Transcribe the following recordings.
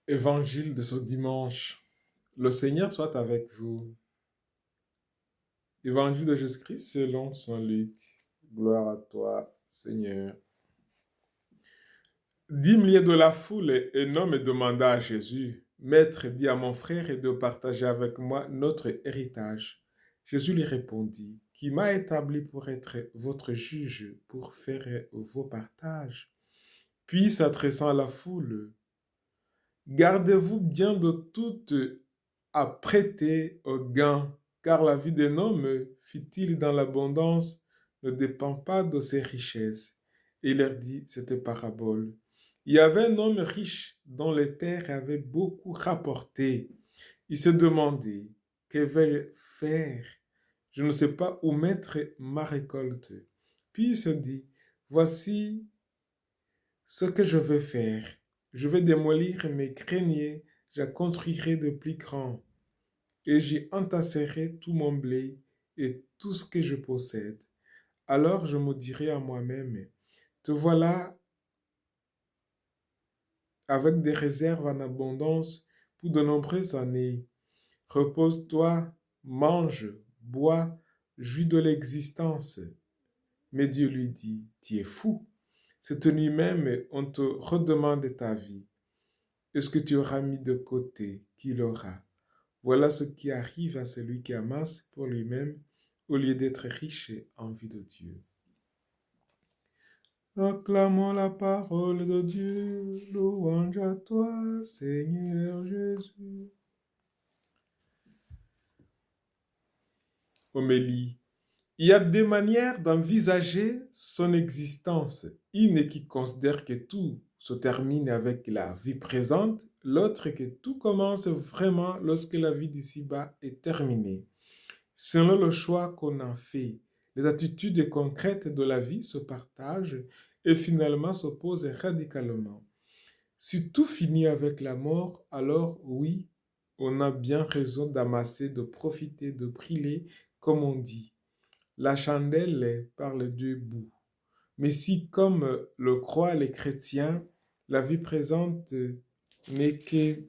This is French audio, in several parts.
Évangile de ce dimanche. Le Seigneur soit avec vous. Évangile de Jésus-Christ selon saint Luc. Gloire à toi, Seigneur. 10 milliers de la foule, un homme demanda à Jésus, Maître, dis à mon frère de partager avec moi notre héritage. Jésus lui répondit, Qui m'a établi pour être votre juge, pour faire vos partages? Puis s'adressant à la foule, Gardez-vous bien de toute à prêter au gain, car la vie d'un homme, fit-il dans l'abondance, ne dépend pas de ses richesses. Et il leur dit cette parabole. Il y avait un homme riche dont les terres avaient beaucoup rapporté. Il se demandait, que vais-je faire? Je ne sais pas où mettre ma récolte. Puis il se dit, voici ce que je vais faire. Je vais démolir mes greniers, je construirai de plus grands, et j'y entasserai tout mon blé et tout ce que je possède. Alors je me dirai à moi-même, te voilà avec des réserves en abondance pour de nombreuses années. Repose-toi, mange, bois, jouis de l'existence. Mais Dieu lui dit, tu es fou. Cette nuit même, on te redemande ta vie. Est-ce que tu auras mis de côté qu'il aura? Voilà ce qui arrive à celui qui amasse pour lui-même au lieu d'être riche en vie de Dieu. Acclamons la parole de Dieu, louange à toi, Seigneur Jésus. Homélie. Il y a deux manières d'envisager son existence. Une qui considère que tout se termine avec la vie présente, l'autre que tout commence vraiment lorsque la vie d'ici-bas est terminée. Selon le choix qu'on en fait, les attitudes concrètes de la vie se partagent et finalement s'opposent radicalement. Si tout finit avec la mort, alors oui, on a bien raison d'amasser, de profiter, de briller, comme on dit. La chandelle parle deux bouts. Mais si, comme le croient les chrétiens, la vie présente n'est que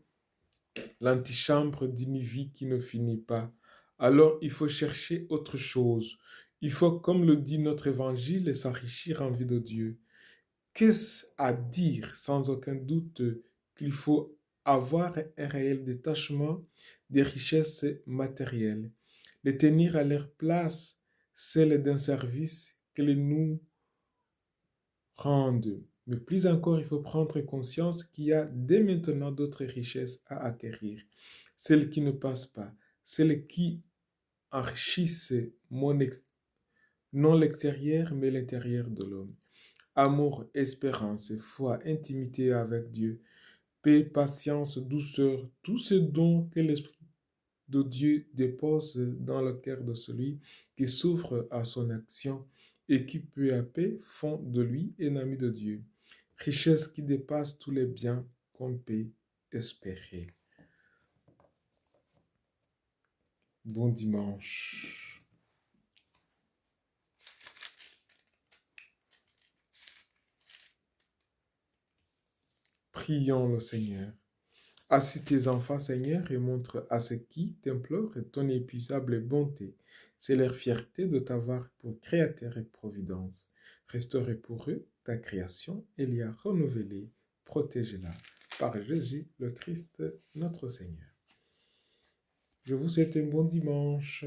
l'antichambre d'une vie qui ne finit pas, alors il faut chercher autre chose. Il faut, comme le dit notre évangile, s'enrichir en vie de Dieu. Qu'est-ce à dire sans aucun doute qu'il faut avoir un réel détachement des richesses matérielles, les tenir à leur place, celle d'un service qu'elles nous rendent. Mais plus encore, il faut prendre conscience qu'il y a dès maintenant d'autres richesses à acquérir, celles qui ne passent pas, celles qui enrichissent non l'extérieur, mais l'intérieur de l'homme. Amour, espérance, foi, intimité avec Dieu, paix, patience, douceur, tous ces dons que l'Esprit de Dieu dépose dans le cœur de celui qui souffre à son action et qui peu à peu font de lui un ami de Dieu. Richesse qui dépasse tous les biens qu'on peut espérer. Bon dimanche. Prions le Seigneur. Assis tes enfants, Seigneur, et montre à ceux qui t'implorent ton épuisable bonté. C'est leur fierté de t'avoir pour créateur et providence. Restaurez pour eux ta création et l'y a renouvelée. Protégez-la par Jésus le Christ, notre Seigneur. Je vous souhaite un bon dimanche.